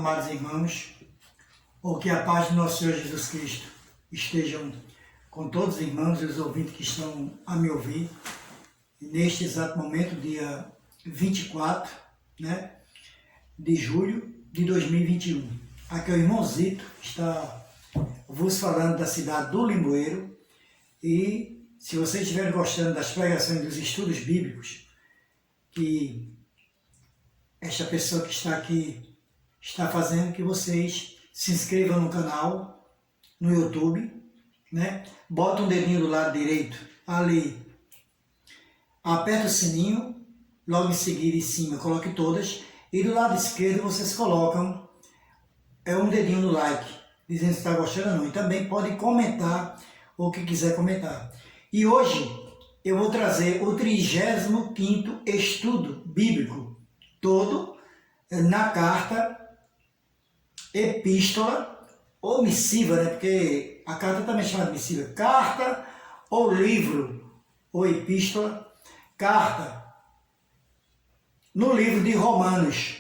amados irmãos, ou que a paz do nosso Senhor Jesus Cristo estejam com todos os irmãos e os ouvintes que estão a me ouvir, neste exato momento, dia 24, de julho de 2021. Aqui é o irmão Zito, está vos falando da cidade do Limoeiro, e se vocês estiverem gostando das pregações dos estudos bíblicos, que esta pessoa que está aqui está fazendo, que vocês se inscrevam no canal, no YouTube, Bota um dedinho do lado direito ali, aperta o sininho, logo em seguida em cima coloque todas, e do lado esquerdo vocês colocam um dedinho no like, dizendo se está gostando ou não, e também pode comentar o que quiser comentar. E hoje eu vou trazer o 35º estudo bíblico, todo na carta, epístola ou missiva, porque a carta também chama de missiva, carta ou livro ou epístola, carta no livro de Romanos,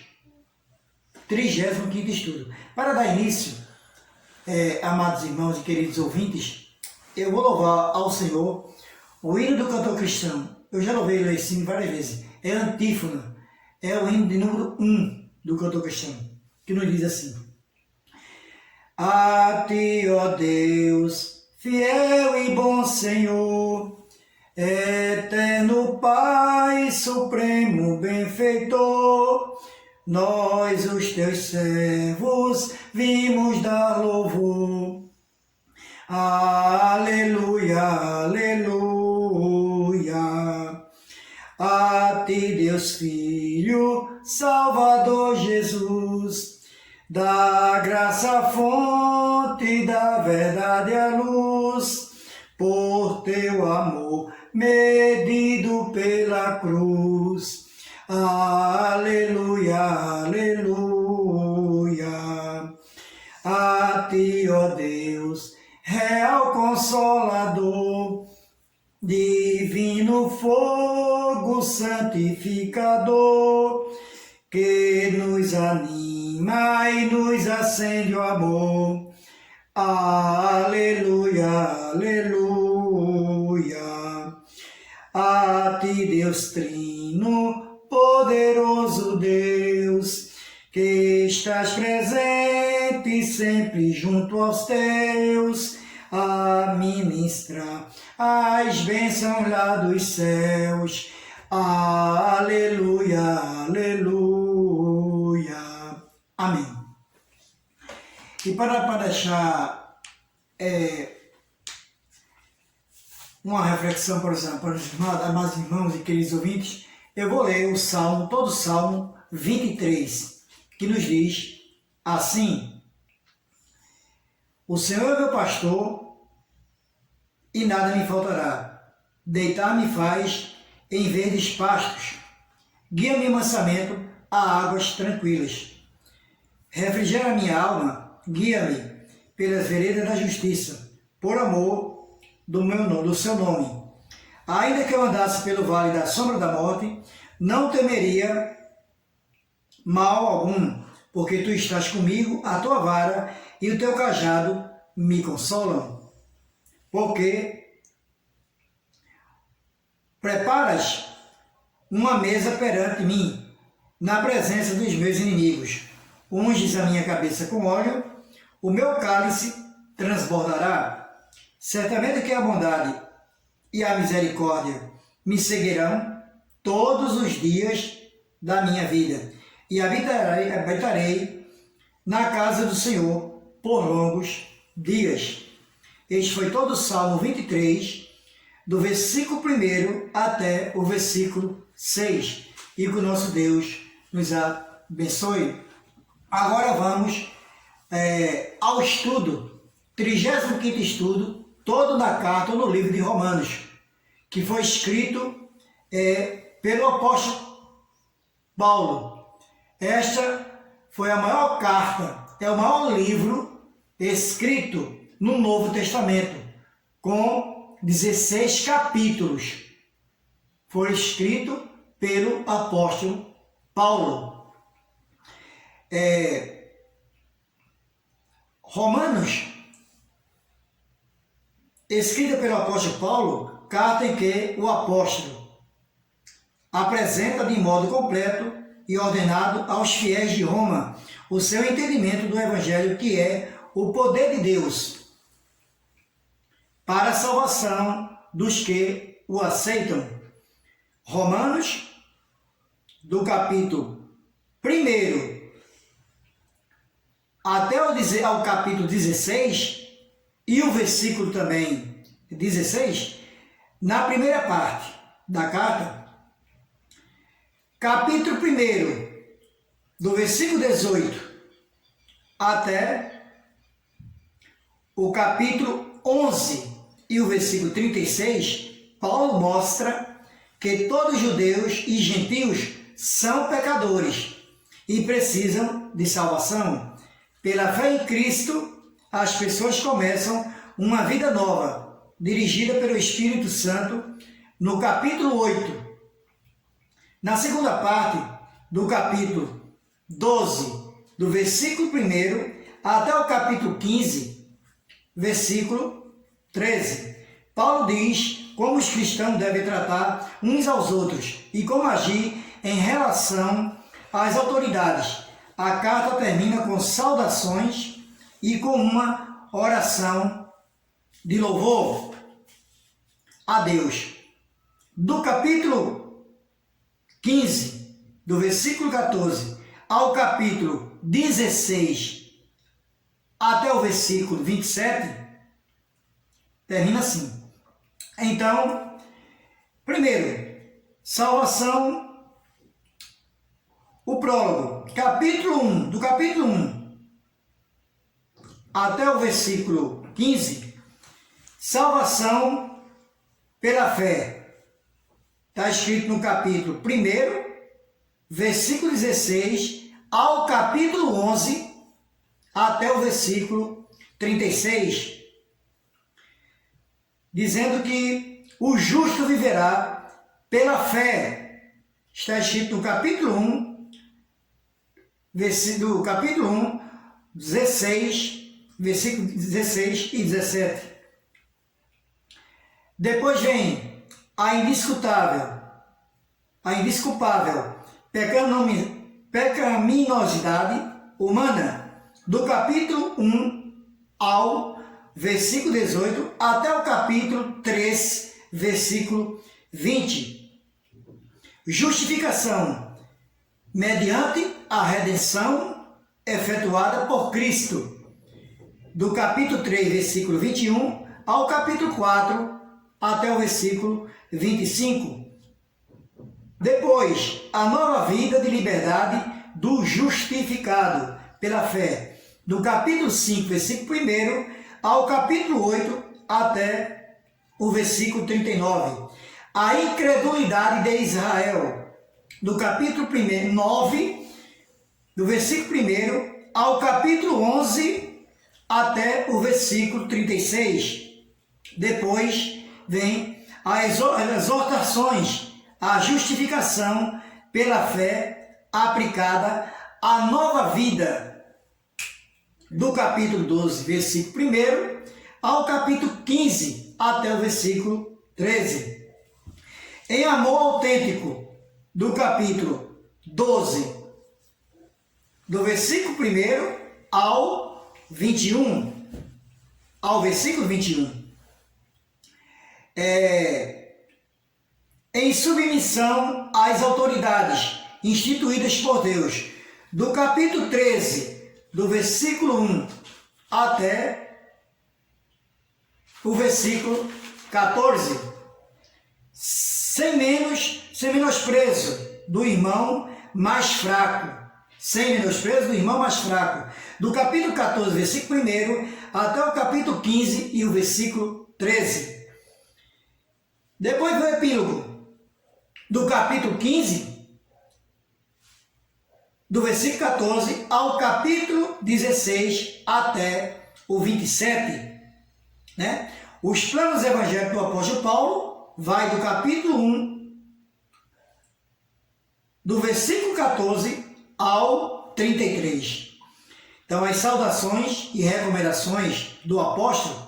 35º estudo. Para dar início, amados irmãos e queridos ouvintes, eu vou louvar ao Senhor o hino do cantor cristão. Eu já louvei esse hino várias vezes, é a antífona, é o hino de número 1 do cantor cristão, que nos diz assim: a ti, ó Deus, fiel e bom Senhor, eterno Pai, supremo benfeitor, nós, os teus servos, vimos dar louvor. Aleluia, aleluia. A ti, Deus Filho, Salvador Jesus, da graça a fonte, da verdade a luz, por teu amor medido pela cruz. Aleluia, aleluia. A ti, ó Deus, real Consolador, divino fogo santificador, que nos anima e nos acende o amor. Aleluia, aleluia. A ti, Deus Trino, poderoso Deus, que estás presente sempre junto aos teus, a ministrar as bênçãos lá dos céus. Aleluia, aleluia. Amém. E para deixar uma reflexão para os amados irmãos e queridos ouvintes, eu vou ler o Salmo, todo o Salmo 23, que nos diz assim: o Senhor é meu pastor e nada me faltará. Deitar-me faz em verdes pastos, guia-me mansamente a águas tranquilas. Refrigera minha alma, guia-me pelas veredas da justiça, por amor do seu nome. Ainda que eu andasse pelo vale da sombra da morte, não temeria mal algum, porque tu estás comigo, a tua vara e o teu cajado me consolam. Porque preparas uma mesa perante mim, na presença dos meus inimigos. Unges a minha cabeça com óleo, o meu cálice transbordará. Certamente que a bondade e a misericórdia me seguirão todos os dias da minha vida, e habitarei na casa do Senhor por longos dias. Este foi todo o Salmo 23, do versículo 1 até o versículo 6. E que o nosso Deus nos abençoe. Agora vamos ao estudo, 35º estudo, todo na carta, no livro de Romanos, que foi escrito pelo apóstolo Paulo. Esta foi a maior carta, é o maior livro escrito no Novo Testamento, com 16 capítulos. Foi escrito pelo apóstolo Paulo. Romanos, escrita pelo apóstolo Paulo, carta em que o apóstolo apresenta de modo completo e ordenado aos fiéis de Roma o seu entendimento do Evangelho, que é o poder de Deus para a salvação dos que o aceitam. Romanos, do capítulo 1 até ao capítulo 16, e o versículo também 16, na primeira parte da carta, capítulo 1, do versículo 18 até o capítulo 11 e o versículo 36, Paulo mostra que todos judeus e gentios são pecadores e precisam de salvação. Pela fé em Cristo, as pessoas começam uma vida nova, dirigida pelo Espírito Santo, no capítulo 8. Na segunda parte do capítulo 12, do versículo 1 até o capítulo 15, versículo 13, Paulo diz como os cristãos devem tratar uns aos outros e como agir em relação às autoridades. A carta termina com saudações e com uma oração de louvor a Deus. Do capítulo 15, do versículo 14 ao capítulo 16 até o versículo 27, termina assim. Então, primeiro, salvação, o prólogo, capítulo 1, do capítulo 1 até o versículo 15, salvação pela fé. Está escrito no capítulo 1, versículo 16, ao capítulo 11, até o versículo 36, dizendo que o justo viverá pela fé. Está escrito no capítulo 1, do capítulo 1, 16, versículo 16 e 17. Depois vem a indesculpável pecaminosidade humana, do capítulo 1 ao versículo 18 até o capítulo 3, versículo 20. Justificação mediante a redenção efetuada por Cristo, do capítulo 3, versículo 21 ao capítulo 4 até o versículo 25. Depois, a nova vida de liberdade do justificado pela fé, do capítulo 5, versículo 1 ao capítulo 8 até o versículo 39. A incredulidade de Israel, do capítulo 9, do versículo 1 ao capítulo 11 até o versículo 36. Depois vem as exortações à justificação pela fé aplicada à nova vida, do capítulo 12, versículo 1 ao capítulo 15 até o versículo 13. Em amor autêntico, do capítulo 12, do versículo 1 ao 21, ao versículo 21. Em submissão às autoridades instituídas por Deus, do capítulo 13, do versículo 1 até o versículo 14, sem menosprezo do irmão mais fraco, do capítulo 14, versículo 1 até o capítulo 15 e o versículo 13. Depois do epílogo, do capítulo 15, do versículo 14 ao capítulo 16 até o 27, né? Os planos evangélicos do apóstolo Paulo vai do capítulo 1, do versículo 14 ao 33. Então, as saudações e recomendações do apóstolo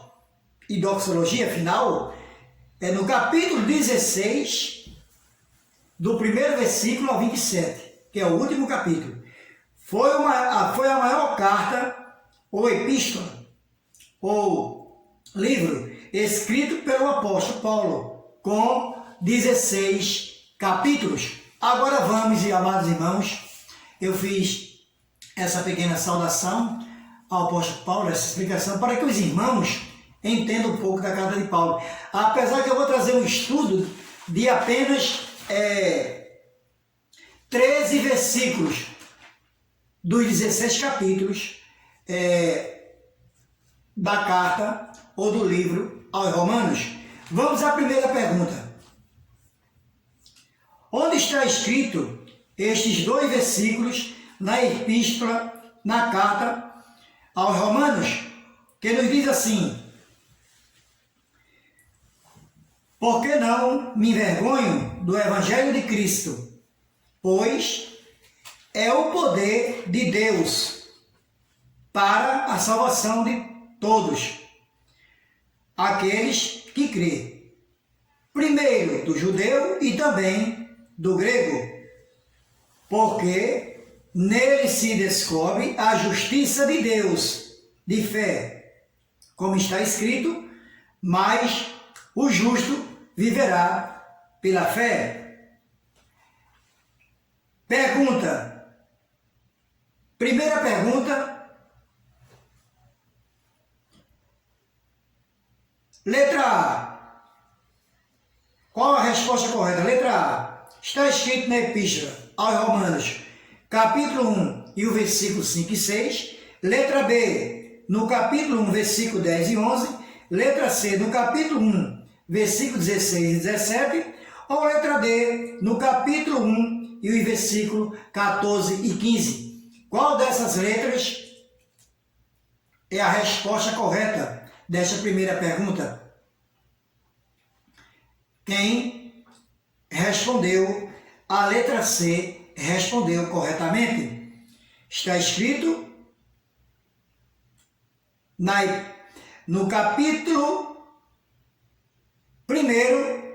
e doxologia final é no capítulo 16, do primeiro versículo ao 27, que é o último capítulo. Foi a maior carta, ou epístola, ou livro, escrito pelo apóstolo Paulo, com 16 capítulos. Agora vamos, amados irmãos, eu fiz essa pequena saudação ao apóstolo Paulo, essa explicação, para que os irmãos entendam um pouco da carta de Paulo. Apesar que eu vou trazer um estudo de apenas 13 versículos dos 16 capítulos da carta ou do livro aos Romanos. Vamos à primeira pergunta. Onde está escrito estes 2 versículos na epístola, na carta aos Romanos, que nos diz assim: porque não me envergonho do Evangelho de Cristo, pois é o poder de Deus para a salvação de todos aqueles que crê, primeiro do judeu e também do grego, porque nele se descobre a justiça de Deus, de fé, como está escrito, mas o justo viverá pela fé. Pergunta. Primeira pergunta. Letra A. Qual a resposta correta? Letra A. Está escrito na epístola aos Romanos, capítulo 1 e o versículo 5 e 6. Letra B. No capítulo 1, versículo 10 e 11. Letra C. No capítulo 1, versículo 16 e 17. Ou letra D. No capítulo 1 e o versículo 14 e 15. Qual dessas letras é a resposta correta desta primeira pergunta? Quem respondeu a letra C respondeu corretamente. Está escrito no capítulo 1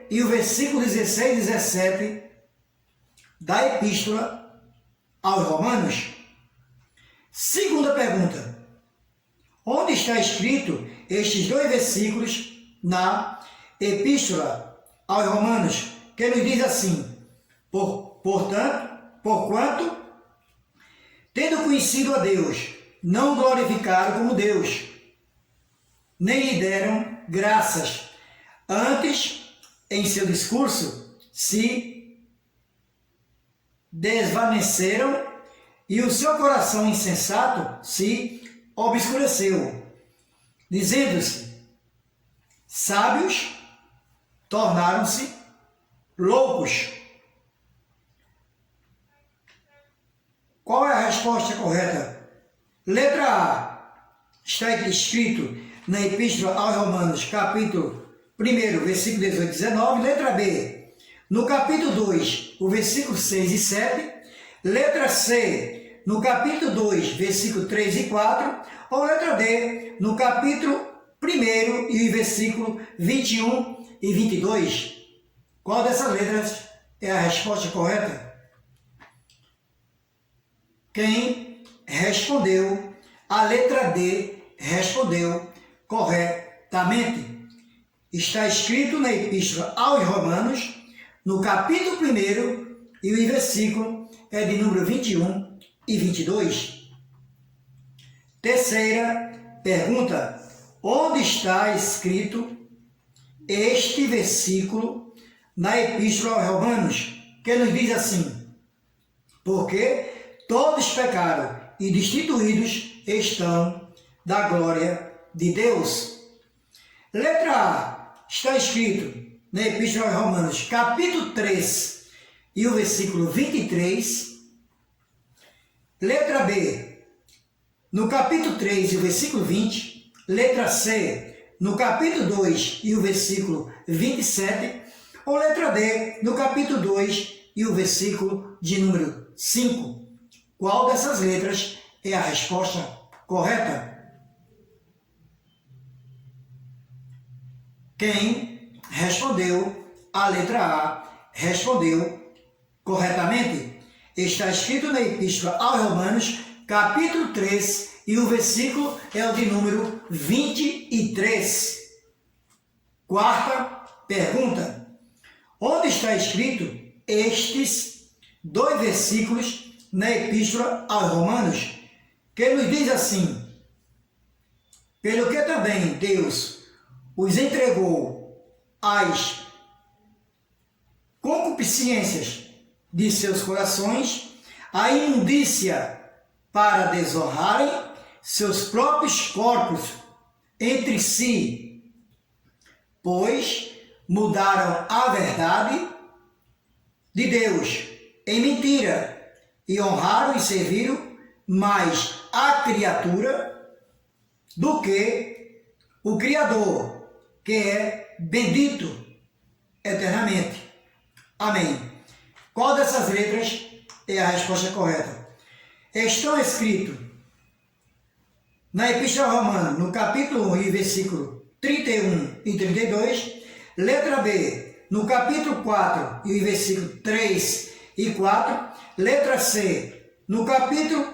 e o versículo 16 e 17 da epístola aos Romanos. Segunda pergunta. Onde está escrito estes 2 versículos na epístola aos Romanos, que nos diz assim: porquanto, tendo conhecido a Deus, não glorificaram como Deus, nem lhe deram graças. Antes, em seu discurso, se desvaneceram e o seu coração insensato se obscureceu, dizendo-se sábios, tornaram-se loucos. Qual é a resposta correta? Letra A. Está escrito na Epístola aos Romanos, capítulo 1, versículo 18 e 19. Letra B. No capítulo 2, o versículo 6 e 7. Letra C. No capítulo 2, versículo 3 e 4. Ou letra D. No capítulo 1 e o versículo 21 e 22. Qual dessas letras é a resposta correta? Quem respondeu a letra D respondeu corretamente. Está escrito na Epístola aos Romanos, no capítulo 1 e o versículo é de número 21 e 22. Terceira pergunta. Onde está escrito este versículo na Epístola aos Romanos, que nos diz assim: porque todos pecaram e destituídos estão da glória de Deus. Letra A. Está escrito na Epístola aos Romanos, capítulo 3 e o versículo 23. Letra B. No capítulo 3 e o versículo 20. Letra C. No capítulo 2 e o versículo 27. Ou letra D. No capítulo 2 e o versículo de número 5. Qual dessas letras é a resposta correta? Quem respondeu a letra A respondeu corretamente. Está escrito na Epístola aos Romanos, capítulo 3, e o versículo é o de número 23. Quarta pergunta. Onde está escrito estes dois versículos na Epístola aos Romanos, que nos diz assim: pelo que também Deus os entregou às concupiscências de seus corações, a imundícia, para desonrarem seus próprios corpos entre si, pois mudaram a verdade de Deus em mentira e honraram e serviram mais a criatura do que o Criador, que é bendito eternamente. Amém. Qual dessas letras é a resposta correta? Estão escritos na Epístola Romana, no capítulo 1 e versículo 31 e 32, letra B, no capítulo 4 e versículo 3 e 4, letra C, no capítulo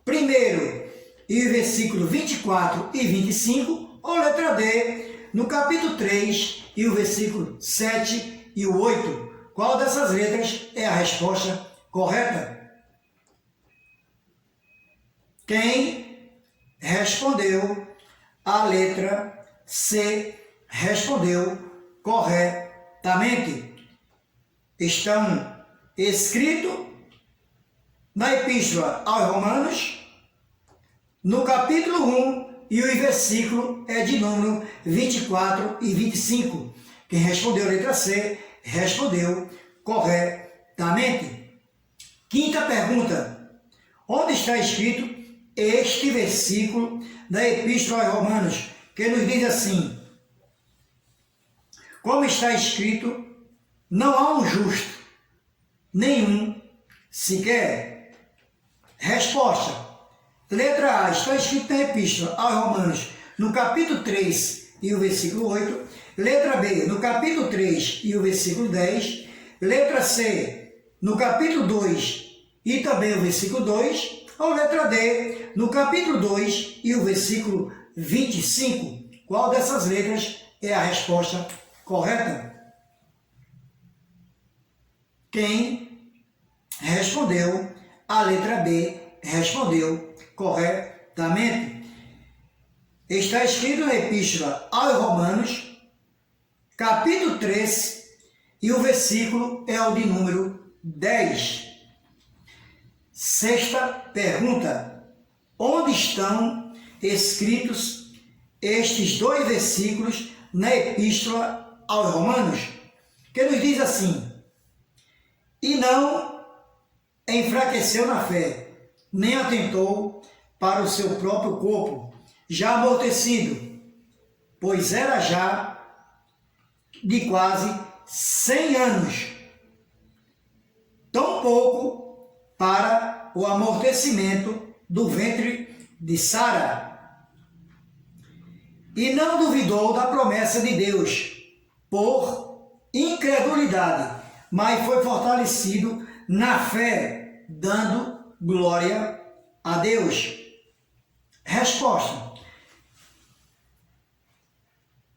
1 e versículo 24 e 25, ou letra D, no capítulo 3 e o versículo 7 e o 8. Qual dessas letras é a resposta correta? Quem respondeu a letra C respondeu corretamente. Estão escritos na Epístola aos Romanos, no capítulo 1, e o versículo é de número 24 e 25. Quem respondeu a letra C respondeu corretamente. Quinta pergunta. Onde está escrito este versículo da Epístola aos Romanos, que nos diz assim: como está escrito, não há um justo, nenhum sequer. Resposta. Letra A. Está escrito na Epístola aos Romanos, no capítulo 3 e o versículo 8. Letra B, no capítulo 3 e o versículo 10. Letra C, no capítulo 2 e também o versículo 2. Ou letra D, no capítulo 2 e o versículo 25. Qual dessas letras é a resposta correta? Quem respondeu a letra B respondeu corretamente. Está escrito na Epístola aos Romanos, capítulo 3, e o versículo é o de número 10. Sexta pergunta. Onde estão escritos estes dois versículos na Epístola aos Romanos, que nos diz assim: e não enfraqueceu na fé, nem atentou para o seu próprio corpo, já amortecido, pois era já de quase 100 anos, tão pouco para o amortecimento do ventre de Sara. E não duvidou da promessa de Deus por incredulidade, mas foi fortalecido na fé, dando glória a Deus. Resposta.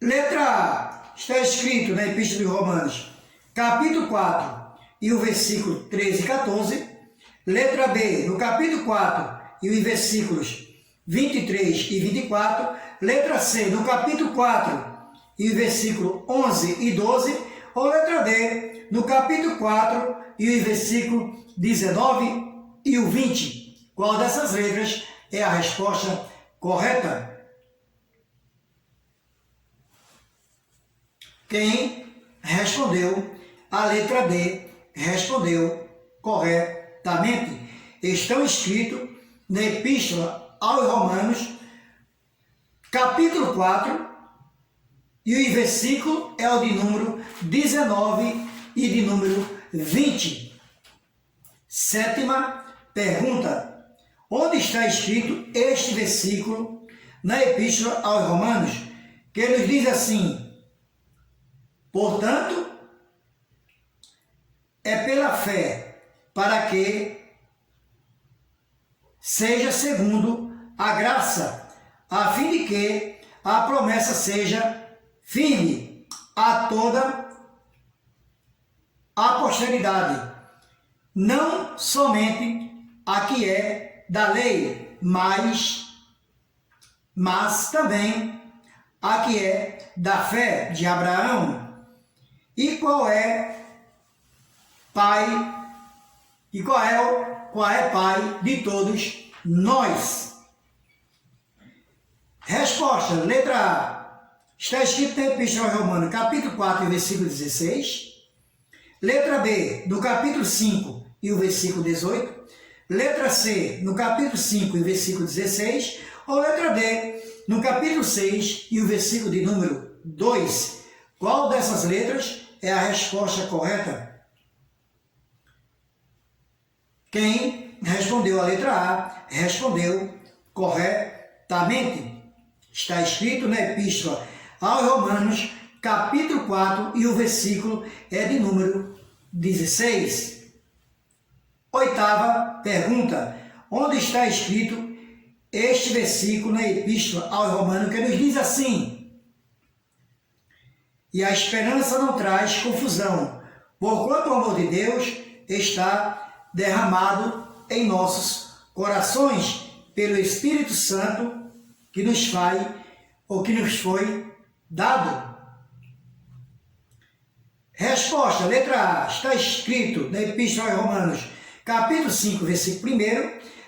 Letra A. Está escrito na Epístola de Romanos, capítulo 4 e o versículo 13 e 14. Letra B, no capítulo 4 e os versículos 23 e 24. Letra C, no capítulo 4 e o versículo 11 e 12. Ou letra D, no capítulo 4 e o versículo 19 e o 20. Qual dessas letras é a resposta correta? Quem respondeu a letra D respondeu corretamente. Estão escritos na Epístola aos Romanos, capítulo 4, e o versículo é o de número 19 e de número 20. Sétima pergunta. onde está escrito este versículo na Epístola aos Romanos, que nos diz assim: portanto, é pela fé, para que seja segundo a graça, a fim de que a promessa seja firme a toda a posteridade, não somente a que é da lei, mas também a que é da fé de Abraão, e qual é pai de todos nós. Resposta, letra A. Está escrito na Epístola aos Romanos, capítulo 4, versículo 16. Letra B, no capítulo 5 e o versículo 18. Letra C, no capítulo 5 e o versículo 16. Ou letra D, no capítulo 6 e o versículo de número 2. Qual dessas letras é a resposta correta? Quem respondeu a letra A, respondeu corretamente. Está escrito na Epístola aos Romanos, capítulo 4, e o versículo é de número 16. Oitava pergunta. Onde está escrito este versículo na Epístola aos Romanos, que nos diz assim: e a esperança não traz confusão, porquanto o amor de Deus está derramado em nossos corações pelo Espírito Santo que nos foi dado. Resposta, letra A, está escrito na Epístola aos Romanos, capítulo 5, versículo 1.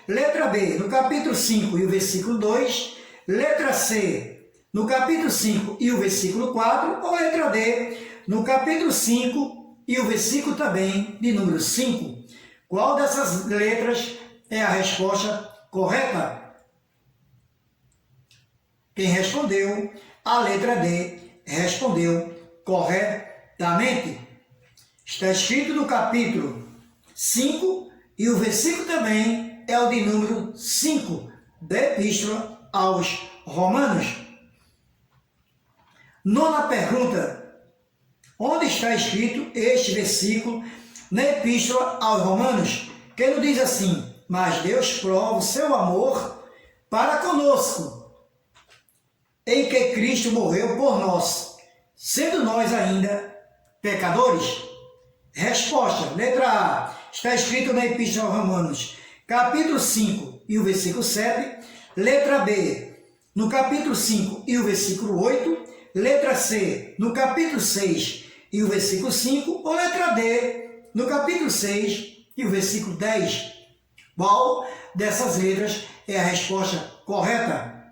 Letra B, no capítulo 5 e o versículo 2. Letra C, no capítulo 5 e o versículo 4. Ou letra D, no capítulo 5 e o versículo também de número 5. Qual dessas letras é a resposta correta? Quem respondeu a letra D respondeu corretamente. Está escrito no capítulo 5 e o versículo também é o de número 5 da Epístola aos Romanos. Nona pergunta. Onde está escrito este versículo na Epístola aos Romanos, que ele diz assim: mas Deus prova o seu amor para conosco, em que Cristo morreu por nós, sendo nós ainda pecadores? Resposta, letra A, está escrito na Epístola aos Romanos, capítulo 5 e o versículo 7. Letra B, no capítulo 5 e o versículo 8. Letra C, no capítulo 6 e o versículo 5. Ou letra D, no capítulo 6 e o versículo 10. Qual dessas letras é a resposta correta?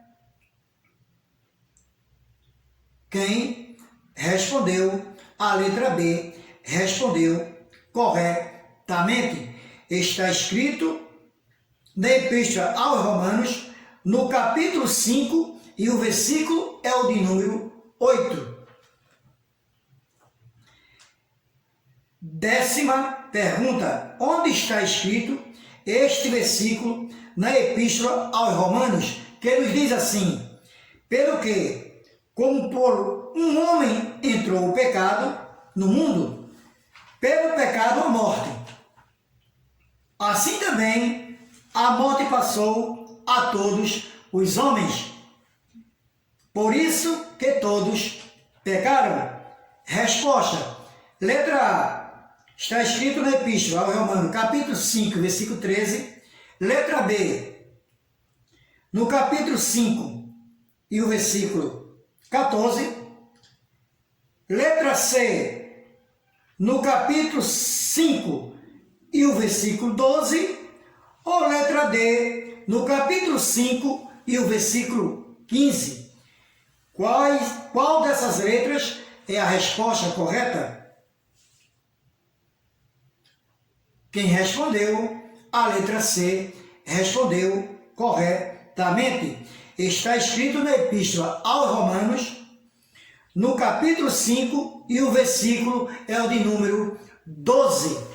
Quem respondeu a letra B respondeu corretamente. Está escrito na Epístola aos Romanos, no capítulo 5, e o versículo é o de número 8. Décima pergunta. Onde está escrito este versículo na Epístola aos Romanos, que nos diz assim: pelo que, como por um homem entrou o pecado no mundo, pelo pecado a morte, assim também a morte passou a todos os homens, por isso que todos pecaram. Resposta, letra A, está escrito na Epístola aos Romanos, capítulo 5, versículo 13. Letra B, no capítulo 5 e o versículo 14. Letra C, no capítulo 5 e o versículo 12. Ou letra D, no capítulo 5 e o versículo 15. Qual dessas letras é a resposta correta? Quem respondeu a letra C respondeu corretamente. Está escrito na Epístola aos Romanos, no capítulo 5, e o versículo é o de número 12.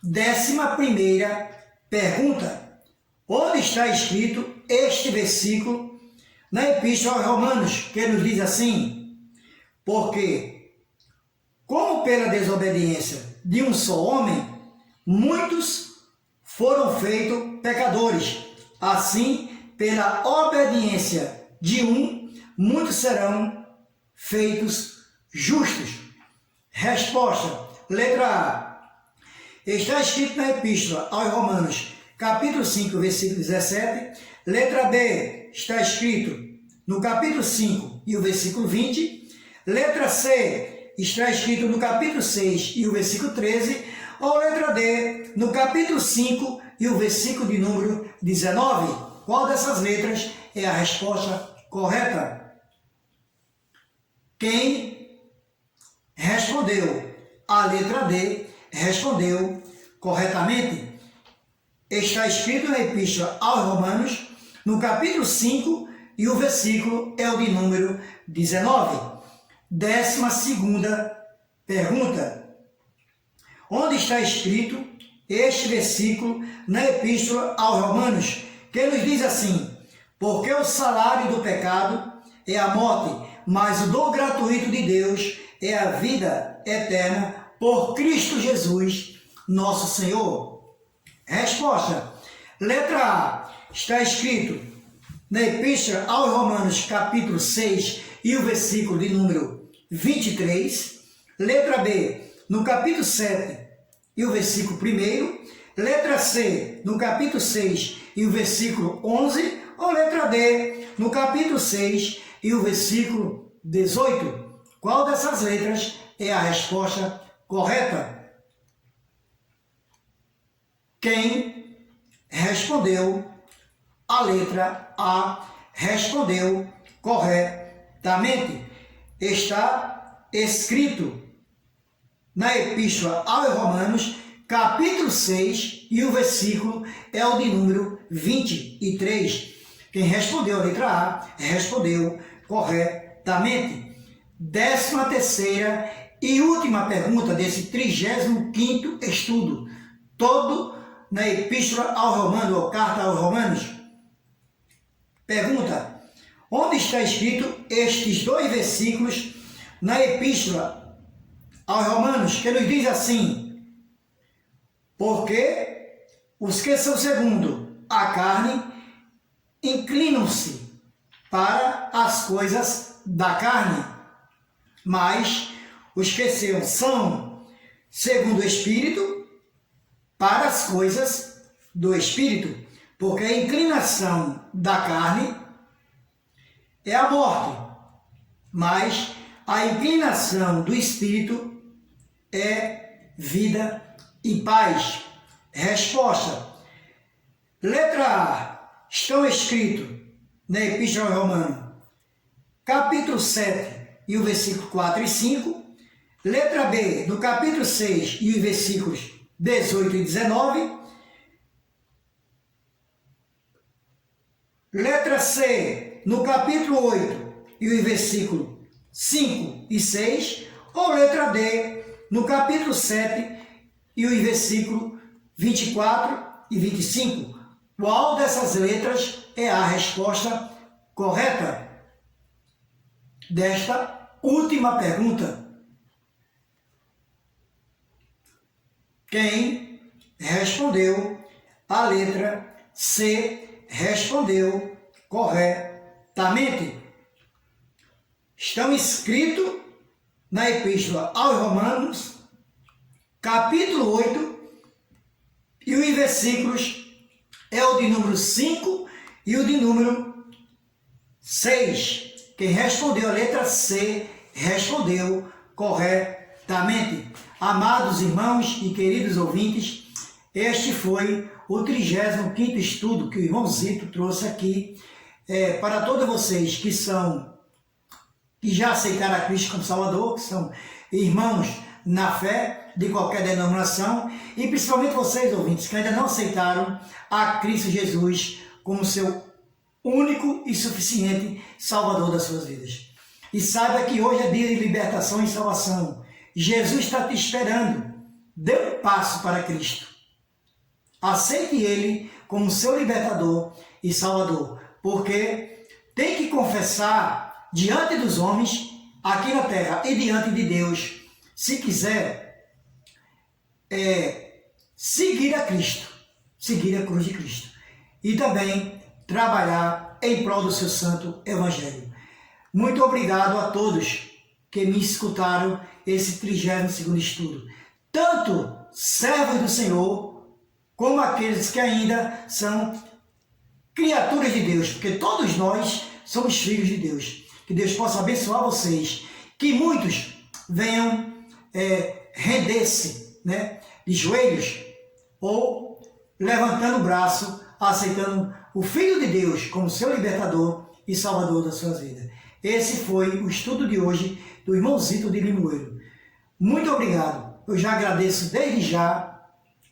11ª Pergunta: onde está escrito este versículo na Epístola aos Romanos, que nos diz assim: porque, como pela desobediência de um só homem, muitos foram feitos pecadores, assim, pela obediência de um, muitos serão feitos justos. Resposta: letra A. Está escrito na Epístola aos Romanos, capítulo 5, versículo 17. Letra B. Está escrito no capítulo 5 e o versículo 20. Letra C. Está escrito no capítulo 6 e o versículo 13. Ou letra D. No capítulo 5 e o versículo de número 19. Qual dessas letras é a resposta correta? Quem respondeu a letra D respondeu corretamente. Está escrito na Epístola aos Romanos, no capítulo 5, e o versículo é o de número 19. 12ª pergunta: onde está escrito este versículo na Epístola aos Romanos, que nos diz assim: porque o salário do pecado é a morte, mas o dom gratuito de Deus é a vida eterna por Cristo Jesus, nosso Senhor? Resposta: letra A. Está escrito na Epístola aos Romanos, capítulo 6 e o versículo de número 23. Letra B. No capítulo 7 e o versículo 1. Letra C. No capítulo 6 e o versículo 11. Ou letra D. No capítulo 6 e o versículo 18. Qual dessas letras é a resposta correta? Quem respondeu a letra A respondeu corretamente. Está escrito na Epístola aos Romanos, capítulo 6, e o versículo é o de número 23. Quem respondeu a letra A respondeu corretamente. 13ª e última pergunta desse 35º estudo, todo na Epístola aos Romanos, ou Carta aos Romanos. Pergunta: onde está escrito estes dois versículos na Epístola aos Romanos, que nos diz assim: porque os que são segundo a carne inclinam-se para as coisas da carne, mas os que são segundo o Espírito para as coisas do Espírito, porque a inclinação da carne é a morte, mas a inclinação do Espírito é vida e paz. Resposta: letra A. Estão escritos na Epístola aos Romanos, capítulo 7 e o versículo 4 e 5. Letra B. No capítulo 6 e os versículos 18 e 19. Letra C, no capítulo 8 e os versículos 5 e 6. Ou letra D, no capítulo 7 e os versículos 24 e 25. Qual dessas letras é a resposta correta desta última pergunta? Quem respondeu a letra C respondeu corretamente. Estão escritos na Epístola aos Romanos, capítulo 8, e os versículos é o de número 5 e o de número 6. Quem respondeu a letra C respondeu corretamente. Amados irmãos e queridos ouvintes, este foi o 35º estudo que o irmão Zito trouxe aqui para todos vocês que já aceitaram a Cristo como Salvador, que são irmãos na fé de qualquer denominação, e principalmente vocês, ouvintes, que ainda não aceitaram a Cristo Jesus como seu único e suficiente Salvador das suas vidas. E saiba que hoje é dia de libertação e salvação. Jesus está te esperando. Dê um passo para Cristo. Aceite Ele como seu libertador e salvador, porque tem que confessar diante dos homens aqui na terra e diante de Deus, se quiser seguir a Cristo, seguir a cruz de Cristo e também trabalhar em prol do seu santo evangelho. Muito obrigado a todos que me escutaram esse 32º estudo, tanto servos do Senhor como aqueles que ainda são criaturas de Deus, porque todos nós somos filhos de Deus. Que Deus possa abençoar vocês, que muitos venham render-se, né, de joelhos ou levantando o braço, aceitando o Filho de Deus como seu libertador e salvador das suas vidas. Esse foi o estudo de hoje do irmãozito de Limoeiro. Muito obrigado. Eu já agradeço desde já.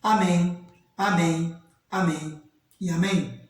Amém, amém, amém e amém.